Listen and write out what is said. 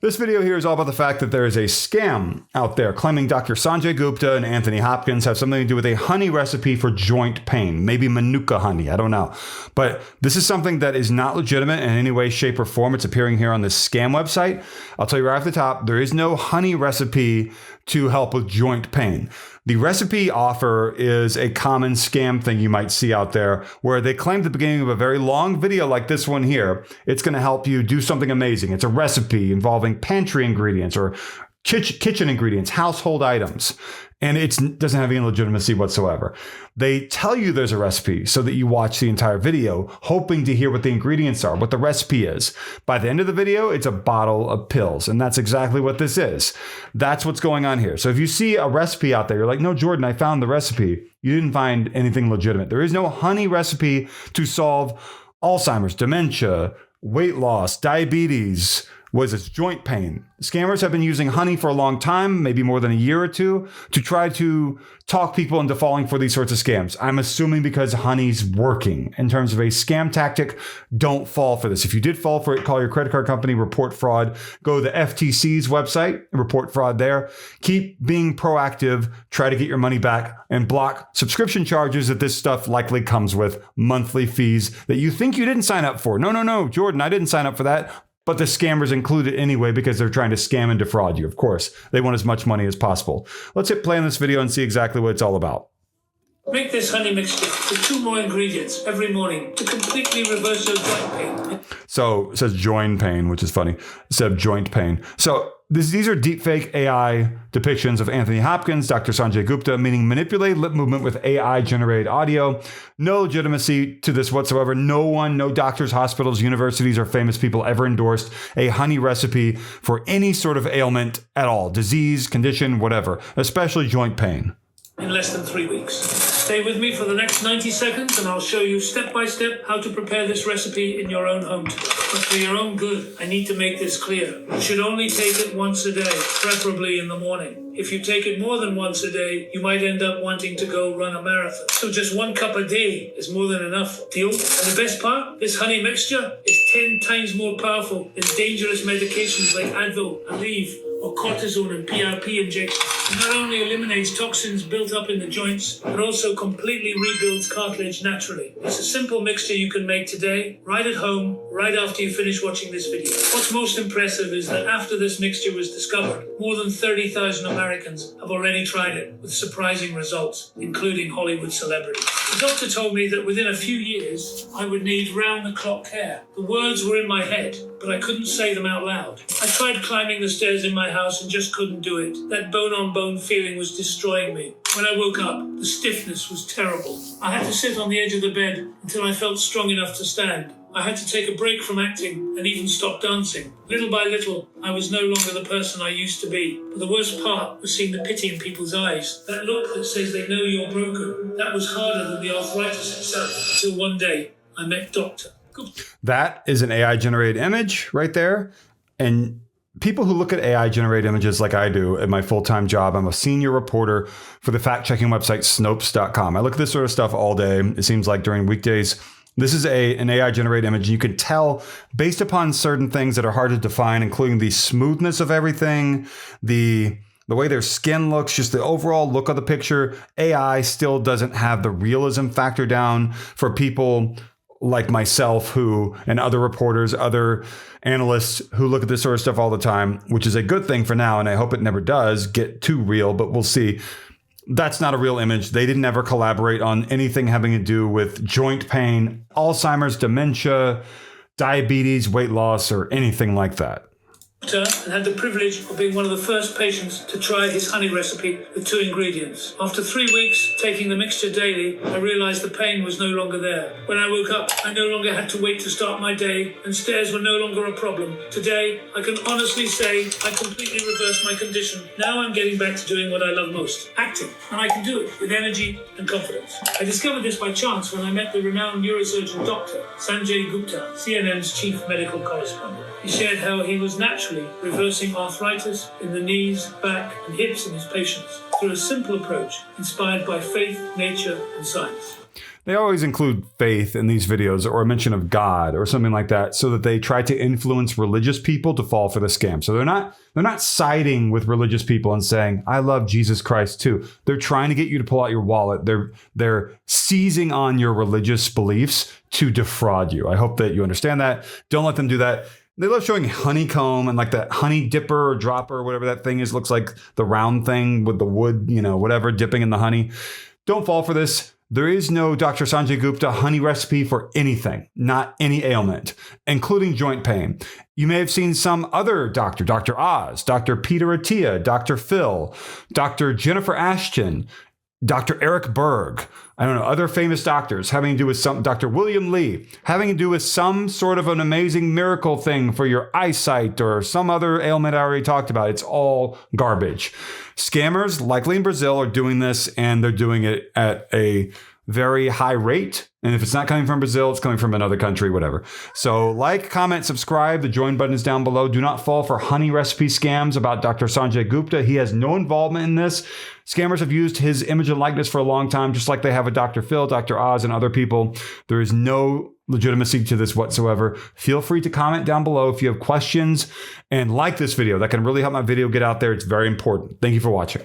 This video here is all about the fact that there is a scam out there claiming Dr. Sanjay Gupta and Anthony Hopkins have something to do with a honey recipe for joint pain, maybe Manuka honey, I don't know. But this is something that is not legitimate in any way, shape, or form. It's appearing here on this scam website. I'll tell you right off the top, there is no honey recipe to help with joint pain. The recipe offer is a common scam thing you might see out there where they claim at the beginning of a very long video like this one here, it's going to help you do something amazing. It's a recipe involving pantry ingredients or kitchen ingredients, household items, and it doesn't have any legitimacy whatsoever. They tell you there's a recipe so that you watch the entire video, hoping to hear what the ingredients are, what the recipe is. By the end of the video, it's a bottle of pills, and that's exactly what this is. That's what's going on here. So if you see a recipe out there, you're like, no, Jordan, I found the recipe. You didn't find anything legitimate. There is no honey recipe to solve Alzheimer's, dementia, weight loss, diabetes, joint pain. Scammers have been using honey for a long time, maybe more than a year or two, to try to talk people into falling for these sorts of scams. I'm assuming because honey's working. In terms of a scam tactic, don't fall for this. If you did fall for it, call your credit card company, report fraud, go to the FTC's website, report fraud there. Keep being proactive, try to get your money back, and block subscription charges that this stuff likely comes with, monthly fees that you think you didn't sign up for. No, Jordan, I didn't sign up for that. But the scammers include it anyway because they're trying to scam and defraud you. Of course, they want as much money as possible. Let's hit play on this video and see exactly what it's all about. Make this honey mixture with 2 more ingredients every morning to completely reverse your joint pain. So it says joint pain, which is funny. Instead of joint pain. So these are deepfake AI depictions of Anthony Hopkins, Dr. Sanjay Gupta, meaning manipulated lip movement with AI-generated audio. No legitimacy to this whatsoever. No doctors, hospitals, universities, or famous people ever endorsed a honey recipe for any sort of ailment at all. Disease, condition, whatever, especially joint pain. In less than 3 weeks. Stay with me for the next 90 seconds and I'll show you step by step how to prepare this recipe in your own home. But for your own good, I need to make this clear. You should only take it once a day, preferably in the morning. If you take it more than once a day, you might end up wanting to go run a marathon. So just 1 cup a day is more than enough. Deal? And the best part? This honey mixture is 10 times more powerful than dangerous medications like Advil, Aleve, or cortisone and PRP injections. It not only eliminates toxins built up in the joints, but also completely rebuilds cartilage naturally. It's a simple mixture you can make today, right at home, right after you finish watching this video. What's most impressive is that after this mixture was discovered, more than 30,000 Americans have already tried it with surprising results, including Hollywood celebrities. The doctor told me that within a few years, I would need round-the-clock care. The words were in my head, but I couldn't say them out loud. I tried climbing the stairs in my house and just couldn't do it. That bone-on-bone feeling was destroying me. When I woke up, the stiffness was terrible. I had to sit on the edge of the bed until I felt strong enough to stand. I had to take a break from acting and even stop dancing. Little by little, I was no longer the person I used to be. But the worst part was seeing the pity in people's eyes. That look that says they know you're broken. That was harder than the arthritis itself. Until one day, I met Dr. Gupta. That is an AI-generated image right there. And people who look at AI-generated images like I do at my full-time job, I'm a senior reporter for the fact-checking website Snopes.com. I look at this sort of stuff all day. It seems like during weekdays. This is an AI-generated image. You can tell based upon certain things that are hard to define, including the smoothness of everything, the way their skin looks, just the overall look of the picture. AI still doesn't have the realism factor down for people like myself and other reporters, other analysts who look at this sort of stuff all the time, which is a good thing for now. And I hope it never does get too real, but we'll see. That's not a real image. They didn't ever collaborate on anything having to do with joint pain, Alzheimer's, dementia, diabetes, weight loss, or anything like that. And had the privilege of being one of the first patients to try his honey recipe with 2 ingredients. After 3 weeks taking the mixture daily, I realized the pain was no longer there. When I woke up, I no longer had to wait to start my day, and stairs were no longer a problem. Today, I can honestly say I completely reversed my condition. Now I'm getting back to doing what I love most, acting, and I can do it with energy and confidence. I discovered this by chance when I met the renowned neurosurgeon Dr. Sanjay Gupta, CNN's chief medical correspondent. He shared how he was naturally reversing arthritis in the knees, back, and hips in his patients through a simple approach inspired by faith, nature, and science. They always include faith in these videos or a mention of God or something like that so that they try to influence religious people to fall for the scam. So they're not siding with religious people and saying, I love Jesus Christ too. They're trying to get you to pull out your wallet. They're seizing on your religious beliefs to defraud you. I hope that you understand that. Don't let them do that. They love showing honeycomb and like that honey dipper or dropper, whatever that thing is, looks like the round thing with the wood, whatever, dipping in the honey. Don't fall for this. There is no Dr. Sanjay Gupta honey recipe for anything, not any ailment, including joint pain. You may have seen some other doctor, Dr. Oz, Dr. Peter Attia, Dr. Phil, Dr. Jennifer Ashton, Dr. Eric Berg, I don't know, other famous doctors having to do with Dr. William Lee, having to do with some sort of an amazing miracle thing for your eyesight or some other ailment I already talked about. It's all garbage. Scammers, likely in Brazil, are doing this, and they're doing it at a very high rate. And if it's not coming from Brazil, it's coming from another country, whatever. So like, comment, subscribe. The join button is down below. Do not fall for honey recipe scams about Dr. Sanjay Gupta. He has no involvement in this. Scammers have used his image and likeness for a long time, just like they have with Dr. Phil, Dr. Oz, and other people. There is no legitimacy to this whatsoever. Feel free to comment down below if you have questions, and like this video. That can really help my video get out there. It's very important. Thank you for watching.